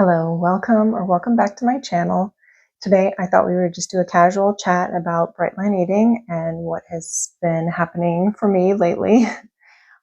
Hello, welcome back to my channel. Today I thought we would just do a casual chat about bright line eating and what has been happening for me lately.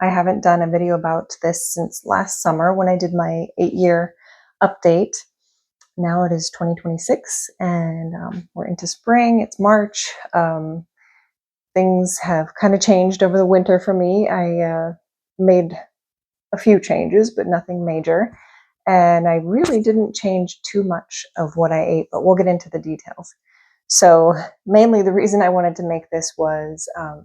I haven't done a video about this since last summer when I did my 8-year update. Now it is 2026 and we're into spring, it's March. Things have kind of changed over the winter for me. I made a few changes, but nothing major. And I really didn't change too much of what I ate, but we'll get into the details. So mainly the reason I wanted to make this was I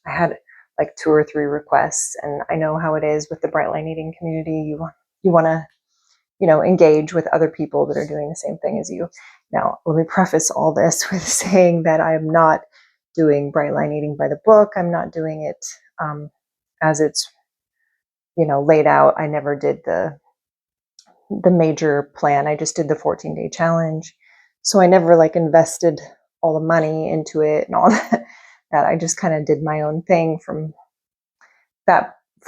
had like 2 or 3 requests, and I know how it is with the bright line eating community. You want to engage with other people that are doing the same thing as you. Now, let me preface all this with saying that I am not doing bright line eating by the book. I'm not doing it as it's laid out. I never did the major plan. I just did the 14-day challenge. So I never like invested all the money into it and all that. I just kind of did my own thing from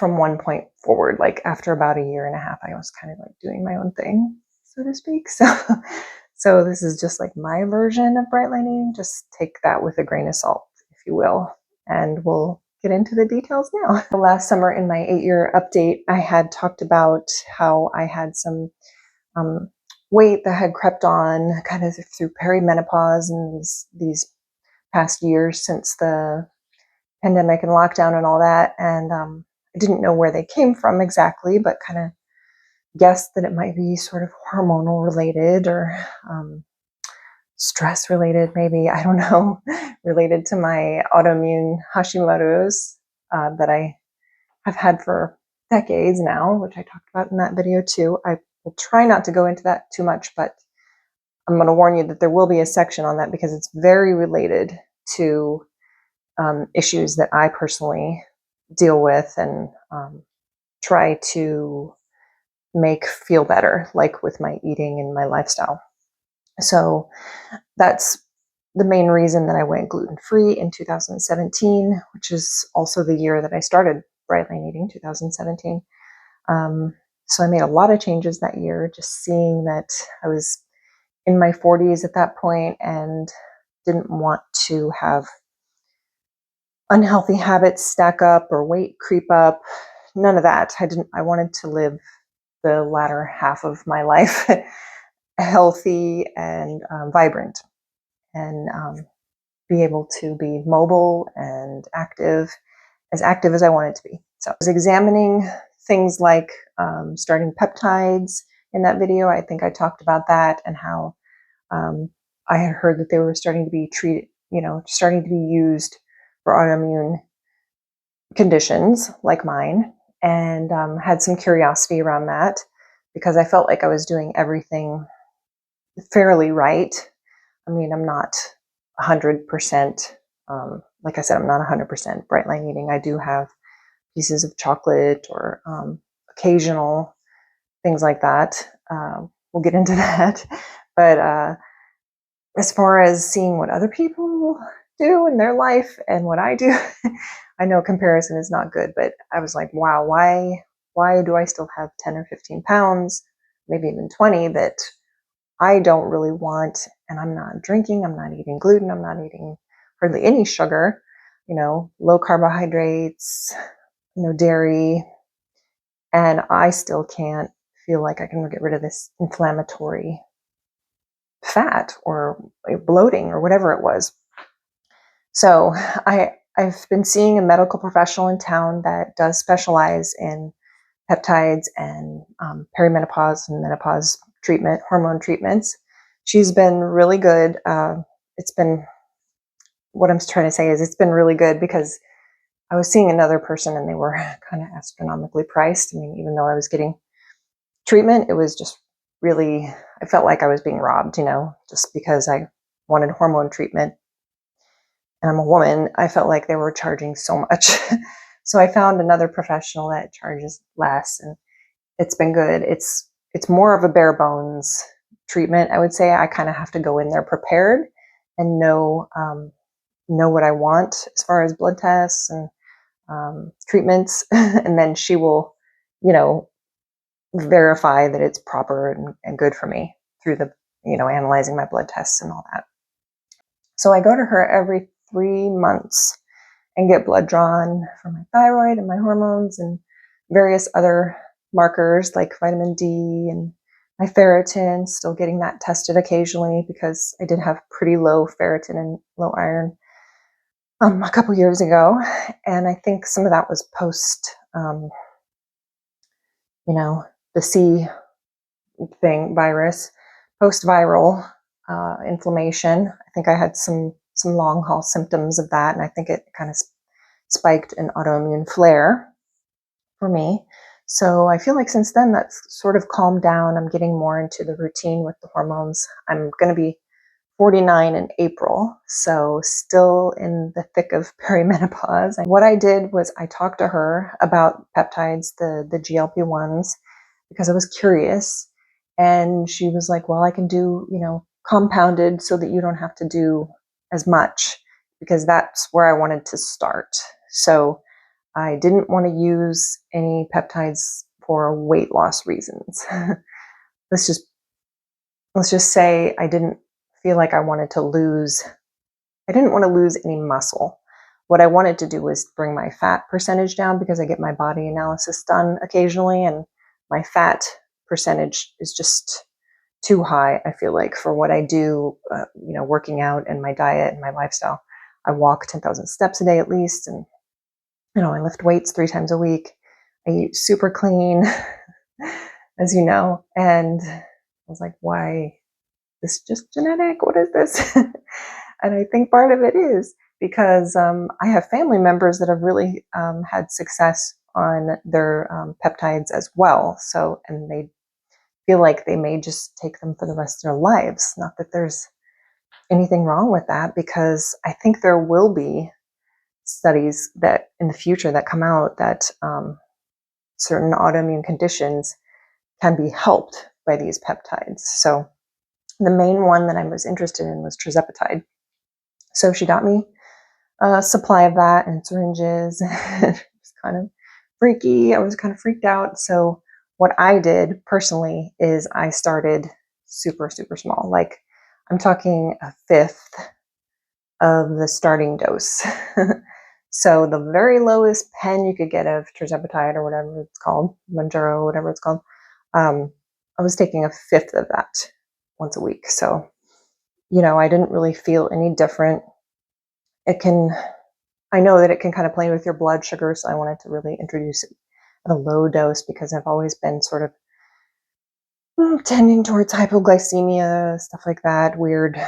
one point forward. Like after about 1.5 years, I was kind of like doing my own thing, so to speak. So this is just like my version of bright line eating. Just take that with a grain of salt, if you will. And we'll get into the details now. Last summer in my 8-year update, I had talked about how I had some weight that had crept on kind of through perimenopause and these past years since the pandemic and lockdown and all that. And I didn't know where they came from exactly, but kind of guessed that it might be sort of hormonal related or stress related, maybe, I don't know, related to my autoimmune Hashimotos that I have had for decades now, which I talked about in that video too. I will try not to go into that too much, but I'm going to warn you that there will be a section on that because it's very related to issues that I personally deal with and try to make feel better, like with my eating and my lifestyle. So that's the main reason that I went gluten-free in 2017, which is also the year that I started bright line eating, 2017. So I made a lot of changes that year, just seeing that I was in my 40s at that point and didn't want to have unhealthy habits stack up or weight creep up. None of that. I wanted to live the latter half of my life healthy and vibrant, and be able to be mobile and active as I wanted to be. So I was examining things like starting peptides in that video. I think I talked about that and how I had heard that they were starting to be treated, starting to be used for autoimmune conditions like mine, and had some curiosity around that because I felt like I was doing everything fairly right. I mean, I'm not 100%, like I said, I'm not 100% bright line eating. I do have pieces of chocolate or occasional things like that. We'll get into that. But as far as seeing what other people do in their life and what I do, I know comparison is not good, but I was like, wow, why do I still have 10 or 15 pounds, maybe even 20 that I don't really want? And I'm not drinking, I'm not eating gluten, I'm not eating hardly any sugar, low carbohydrates, dairy, and I still can't feel like I can get rid of this inflammatory fat or bloating or whatever it was. So I've been seeing a medical professional in town that does specialize in peptides and perimenopause and menopause treatment, hormone treatments. She's been really good. What I'm trying to say is it's been really good because I was seeing another person and they were kind of astronomically priced. I mean, even though I was getting treatment, it was just really, I felt like I was being robbed, just because I wanted hormone treatment and I'm a woman. I felt like they were charging so much. So I found another professional that charges less, and it's been good. It's more of a bare bones treatment, I would say. I kind of have to go in there prepared and know what I want as far as blood tests and treatments, and then she will, verify that it's proper and good for me through the, analyzing my blood tests and all that. So I go to her every 3 months and get blood drawn for my thyroid and my hormones and various other markers like vitamin D and my ferritin, still getting that tested occasionally because I did have pretty low ferritin and low iron a couple years ago. And I think some of that was post, the C thing virus, post-viral inflammation. I think I had some long haul symptoms of that, and I think it kind of spiked an autoimmune flare for me. So I feel like since then that's sort of calmed down. I'm getting more into the routine with the hormones. I'm going to be 49 in April, so still in the thick of perimenopause. And what I did was I talked to her about peptides, the GLP-1s, because I was curious. And she was like, well, I can do, compounded so that you don't have to do as much, because that's where I wanted to start. So I didn't want to use any peptides for weight loss reasons. let's just say I didn't feel like I didn't want to lose any muscle. What I wanted to do was bring my fat percentage down, because I get my body analysis done occasionally, and my fat percentage is just too high, I feel like, for what I do, working out and my diet and my lifestyle. I walk 10,000 steps a day at least, and, I lift weights 3 times a week. I eat super clean, as you know, and I was like, why? This is just genetic? What is this? And I think part of it is because I have family members that have really had success on their peptides as well. So, and they feel like they may just take them for the rest of their lives. Not that there's anything wrong with that, because I think there will be studies that in the future that come out that certain autoimmune conditions can be helped by these peptides. So the main one that I was interested in was Tirzepatide. So she got me a supply of that and syringes. It was kind of freaky. I was kind of freaked out. So what I did personally is I started super, super small. Like, I'm talking a fifth of the starting dose. So the very lowest pen you could get of Tirzepatide, or whatever it's called, Manjaro, whatever it's called, I was taking a fifth of that once a week. So, I didn't really feel any different. I know that it can kind of play with your blood sugar, so I wanted to really introduce it at a low dose, because I've always been sort of tending towards hypoglycemia, stuff like that, weird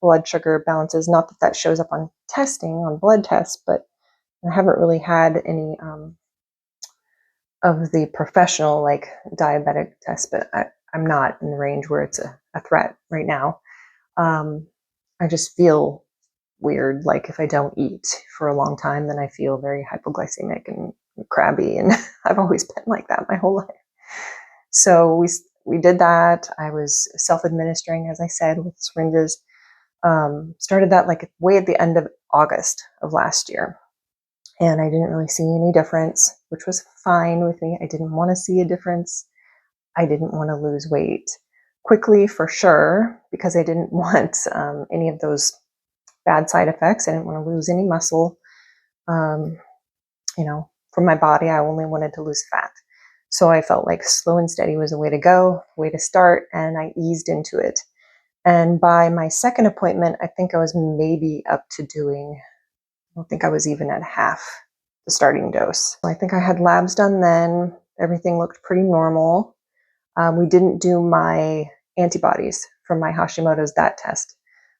blood sugar balances. Not that that shows up on testing, on blood tests, but I haven't really had any of the professional, like, diabetic tests, but I'm not in the range where it's a threat right now. I just feel weird. Like, if I don't eat for a long time, then I feel very hypoglycemic and crabby, and I've always been like that my whole life. So we did that. I was self-administering, as I said, with syringes. Started that like way at the end of August of last year. And I didn't really see any difference, which was fine with me. I didn't want to see a difference. I didn't want to lose weight quickly, for sure, because I didn't want any of those bad side effects. I didn't want to lose any muscle. From my body, I only wanted to lose fat. So I felt like slow and steady was a way to go, way to start, and I eased into it. And by my second appointment, I think I was maybe up to doing, I don't think I was even at half the starting dose. I think I had labs done then. Everything looked pretty normal. We didn't do my antibodies from my Hashimoto's, that test.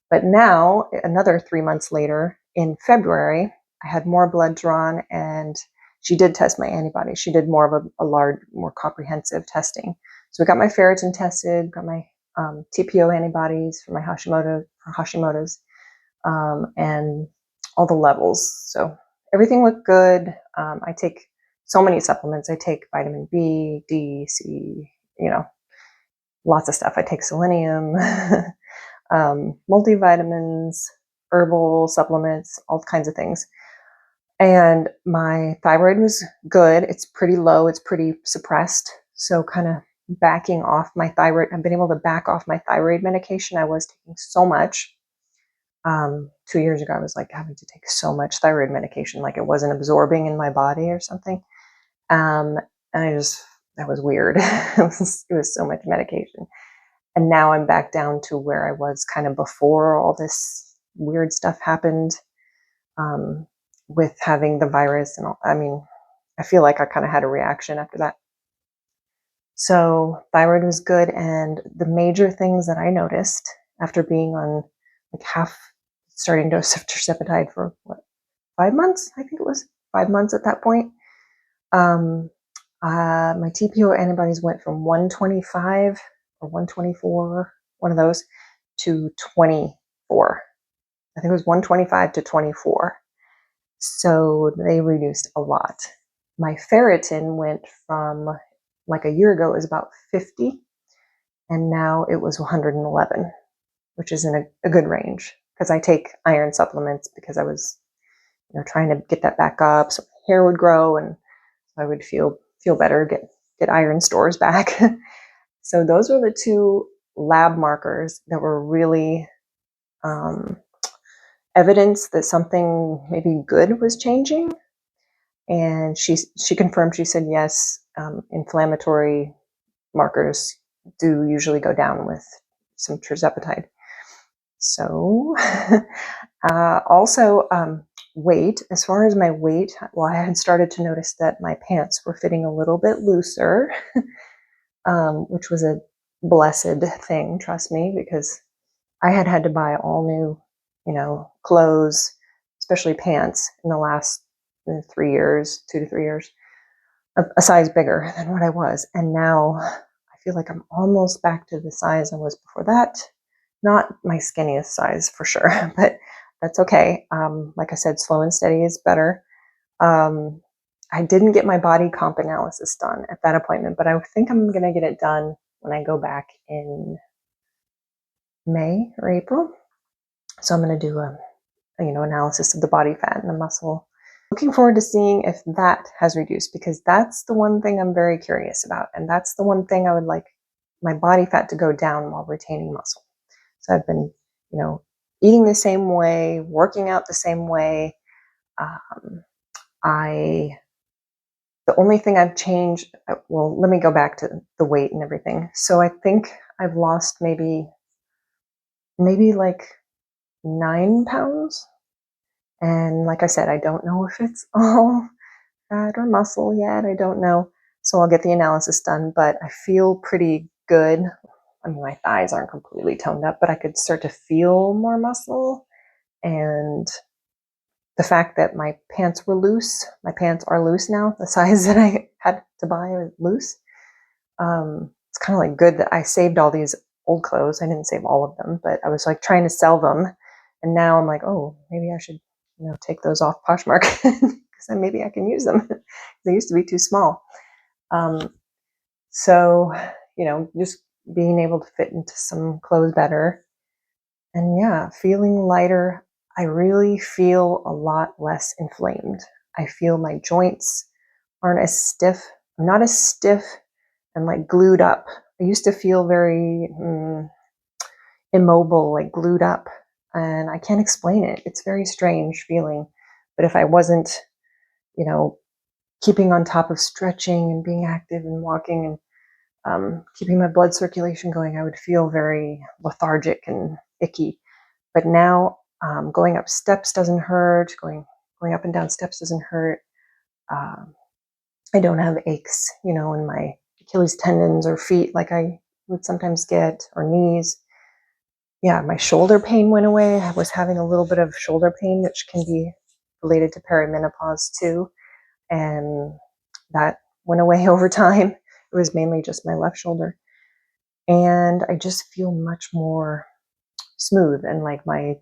But now, another 3 months later, in February, I had more blood drawn, and she did test my antibodies. She did more of a large, more comprehensive testing. So we got my ferritin tested, got my TPO antibodies for my Hashimoto's, and all the levels. So everything looked good. I take so many supplements. I take vitamin B, D, C, lots of stuff. I take selenium, multivitamins, herbal supplements, all kinds of things. And my thyroid was good. It's pretty low. It's pretty suppressed. So kind of backing off my thyroid. I've been able to back off my thyroid medication. I was taking so much. 2 years ago, I was like having to take so much thyroid medication, like it wasn't absorbing in my body or something. And that was weird. It was so much medication. And now I'm back down to where I was kind of before all this weird stuff happened, with having the virus and all. I mean, I feel like I kind of had a reaction after that. So thyroid was good. And the major things that I noticed after being on like half starting dose of tirzepatide for what, 5 months? I think it was 5 months at that point. My TPO antibodies went from 125 or 124, one of those, to 24. I think it was 125 to 24. So they reduced a lot. My ferritin went from, like a year ago, it was about 50, and now it was 111, which is in a good range, because I take iron supplements because I was, trying to get that back up so my hair would grow and I would feel better, get iron stores back. So those were the two lab markers that were really evidence that something maybe good was changing. And she confirmed. She said yes, inflammatory markers do usually go down with some tirzepatide. So also weight. As far as my weight, well, I had started to notice that my pants were fitting a little bit looser, which was a blessed thing, trust me, because I had to buy all new, clothes, especially pants, in the last 3 years, 2 to 3 years, a size bigger than what I was. And now I feel like I'm almost back to the size I was before that. Not my skinniest size for sure, but that's okay. Like I said, slow and steady is better. I didn't get my body comp analysis done at that appointment, but I think I'm going to get it done when I go back in May or April. So I'm going to do a analysis of the body fat and the muscle. Looking forward to seeing if that has reduced, because that's the one thing I'm very curious about. And that's the one thing I would like my body fat to go down while retaining muscle. So I've been, eating the same way, working out the same way. The only thing I've changed, well, let me go back to the weight and everything. So I think I've lost maybe like 9 pounds. And like I said, I don't know if it's all fat or muscle yet. I don't know. So I'll get the analysis done, but I feel pretty good. I mean, my thighs aren't completely toned up, but I could start to feel more muscle. And the fact that my pants were loose, my pants are loose now. The size that I had to buy was loose. It's kind of like good that I saved all these old clothes. I didn't save all of them, but I was like trying to sell them. And now I'm like, oh, maybe I should, take those off Poshmark because then maybe I can use them. They used to be too small. So, just being able to fit into some clothes better. And yeah, feeling lighter. I really feel a lot less inflamed. I feel my joints aren't as stiff. I'm not as stiff and like glued up. I used to feel very immobile, like glued up. And I can't explain it. It's a very strange feeling. But if I wasn't, keeping on top of stretching and being active and walking and keeping my blood circulation going, I would feel very lethargic and icky. But now going up steps doesn't hurt. Going up and down steps doesn't hurt. I don't have aches, in my Achilles tendons or feet like I would sometimes get, or knees. Yeah, my shoulder pain went away. I was having a little bit of shoulder pain, which can be related to perimenopause too. And that went away over time. It was mainly just my left shoulder. And I just feel much more smooth and like my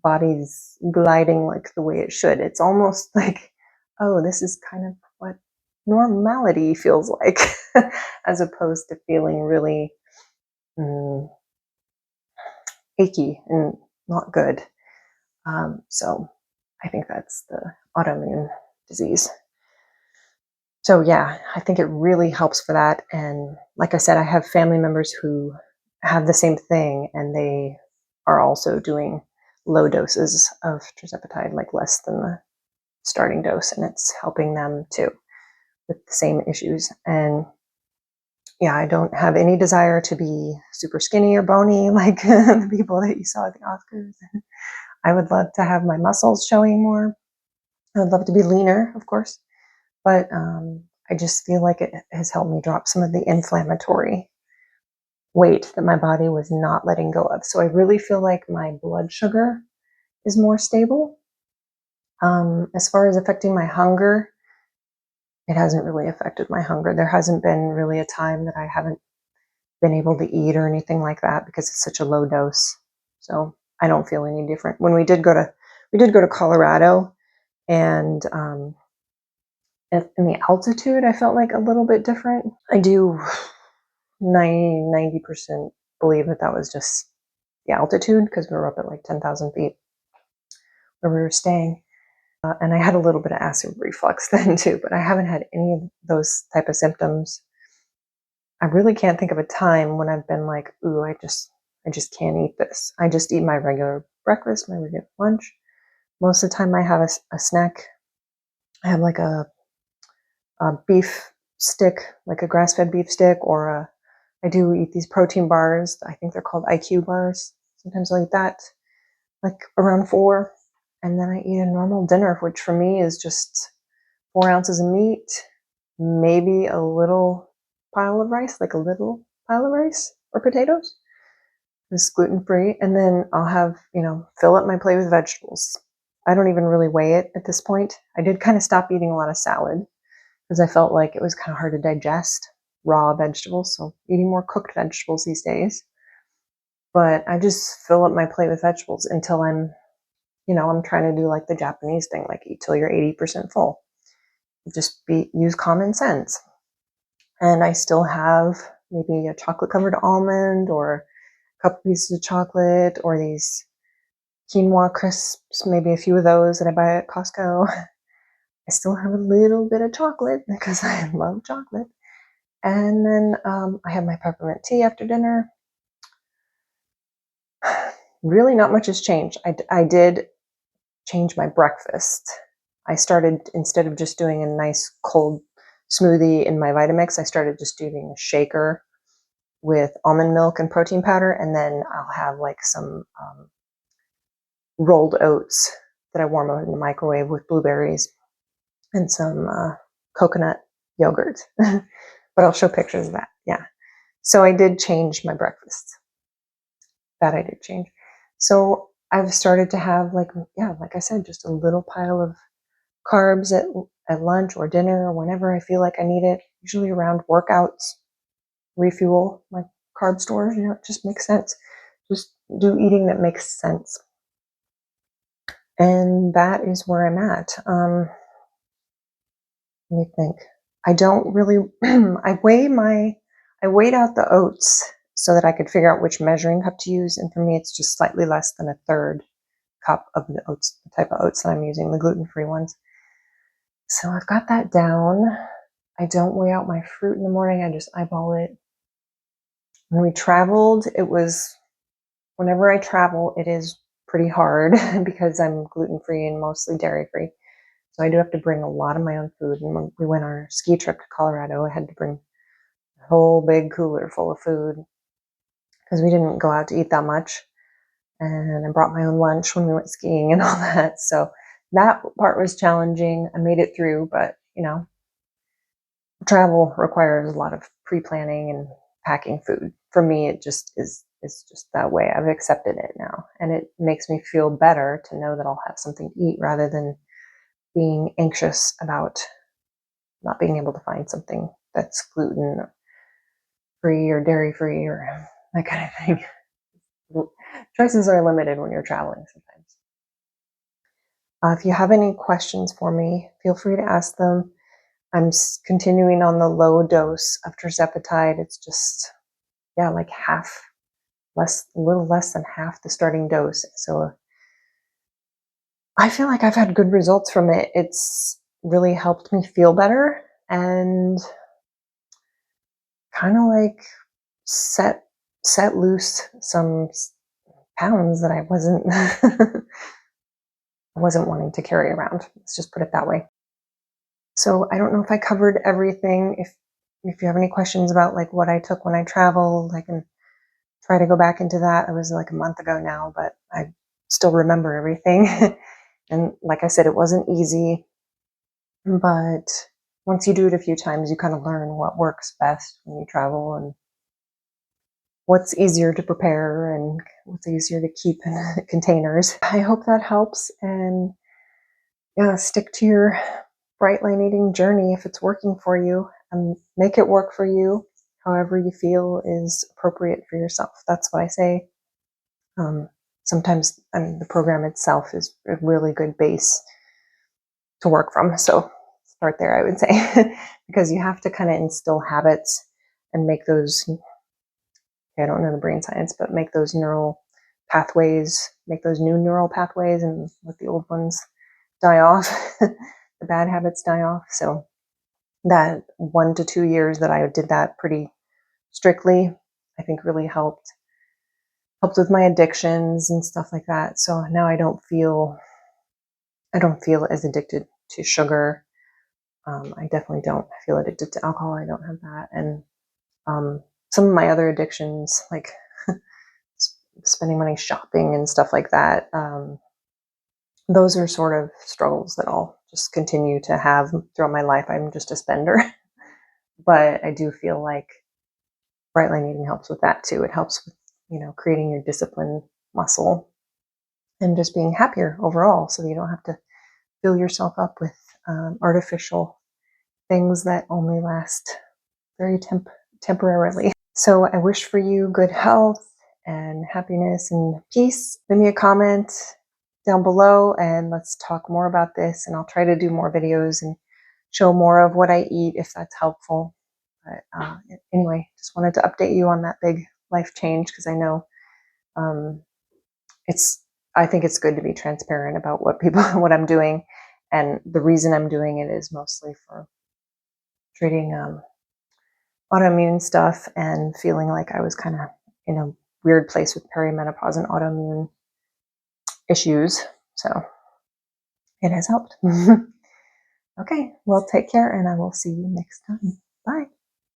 body's gliding like the way it should. It's almost like, oh, this is kind of what normality feels like, as opposed to feeling really achy and not good. So I think that's the autoimmune disease. So yeah, I think it really helps for that. And like I said, I have family members who have the same thing, and they are also doing low doses of tirzepatide, like less than the starting dose, and it's helping them too with the same issues. And yeah, I don't have any desire to be super skinny or bony like the people that you saw at the Oscars. I would love to have my muscles showing more. I would love to be leaner, of course, but I just feel like it has helped me drop some of the inflammatory weight that my body was not letting go of. So I really feel like my blood sugar is more stable. As far as affecting my hunger, it hasn't really affected my hunger. There hasn't been really a time that I haven't been able to eat or anything like that because it's such a low dose. So I don't feel any different. When we did go to Colorado, and in the altitude, I felt like a little bit different. I do 90% believe that that was just the altitude because we were up at like 10,000 feet where we were staying. And I had a little bit of acid reflux then too, but I haven't had any of those type of symptoms. I really can't think of a time when I've been like, ooh, I just can't eat this. I just eat my regular breakfast, my regular lunch. Most of the time I have a snack. I have like a beef stick, like a grass-fed beef stick, or I do eat these protein bars. I think they're called IQ bars. Sometimes I'll eat that like around 4. And then I eat a normal dinner, which for me is just 4 ounces of meat, maybe a little pile of rice, like a little pile of rice or potatoes. It's gluten free. And then I'll have, fill up my plate with vegetables. I don't even really weigh it at this point. I did kind of stop eating a lot of salad because I felt like it was kind of hard to digest raw vegetables. So eating more cooked vegetables these days. But I just fill up my plate with vegetables until I'm trying to do like the Japanese thing, like eat till you're 80% full. Use common sense. And I still have maybe a chocolate covered almond or a couple pieces of chocolate or these quinoa crisps, maybe a few of those that I buy at Costco. I still have a little bit of chocolate because I love chocolate. And then I have my peppermint tea after dinner. Really, not much has changed. I did change my breakfast. I started, instead of just doing a nice cold smoothie in my Vitamix, I started just doing a shaker with almond milk and protein powder, and then I'll have like some rolled oats that I warm up in the microwave with blueberries and some coconut yogurt. But I'll show pictures of that. Yeah. So I did change my breakfast. That I did change. So I've started to have like I said, just a little pile of carbs at lunch or dinner or whenever I feel like I need it, usually around workouts, refuel my carb stores. It just makes sense. Just do eating that makes sense. And that is where I'm at. Let me think. I don't really, I weighed out the oats so that I could figure out which measuring cup to use. And for me, it's just slightly less than a third cup of the oats, the type of oats that I'm using, the gluten-free ones. So I've got that down. I don't weigh out my fruit in the morning. I just eyeball it. When we traveled, whenever I travel, it is pretty hard because I'm gluten-free and mostly dairy-free. So I do have to bring a lot of my own food. And when we went on our ski trip to Colorado, I had to bring a whole big cooler full of food because we didn't go out to eat that much. And I brought my own lunch when we went skiing and all that. So that part was challenging. I made it through, but travel requires a lot of pre-planning and packing food. For me, it just is. It's just that way. I've accepted it now, and it makes me feel better to know that I'll have something to eat rather than being anxious about not being able to find something that's gluten free or dairy free or that kind of thing. Choices are limited when you're traveling sometimes. If you have any questions for me, feel free to ask them. I'm continuing on the low dose of tirzepatide. It's just, like a little less than half the starting dose. So I feel like I've had good results from it. It's really helped me feel better. and kind of like set loose some pounds that I wasn't wasn't wanting to carry around. Let's just put it that way. So I don't know if I covered everything. If you have any questions about like what I took when I traveled, I can try to go back into that. It was like a month ago now, but I still remember everything. And like I said, it wasn't easy, but once you do it a few times, you kind of learn what works best when you travel and what's easier to prepare and what's easier to keep in containers. I hope that helps, and yeah, stick to your bright line eating journey if it's working for you, and make it work for you however you feel is appropriate for yourself. That's what I say. Sometimes, I mean, the program itself is a really good base to work from. So start there, I would say, because you have to kind of instill habits and make those, I don't know the brain science, but make those neural pathways, make those new neural pathways and let the old ones die off, the bad habits die off. So that 1 to 2 years that I did that pretty strictly, I think really helped with my addictions and stuff like that. So now I don't feel as addicted to sugar. I definitely don't feel addicted to alcohol. I don't have that. And some of my other addictions, like spending money shopping and stuff like that, those are sort of struggles that I'll just continue to have throughout my life. I'm just a spender. But I do feel like bright line eating helps with that too. It helps with, creating your discipline muscle and just being happier overall, so that you don't have to fill yourself up with artificial things that only last very temporarily. So I wish for you good health and happiness and peace. Leave me a comment down below and let's talk more about this. And I'll try to do more videos and show more of what I eat if that's helpful. But anyway, just wanted to update you on that big life change, because I know I think it's good to be transparent about what I'm doing. And the reason I'm doing it is mostly for treating autoimmune stuff and feeling like I was kind of in a weird place with perimenopause and autoimmune issues. So it has helped. Okay, well, take care, and I will see you next time. Bye.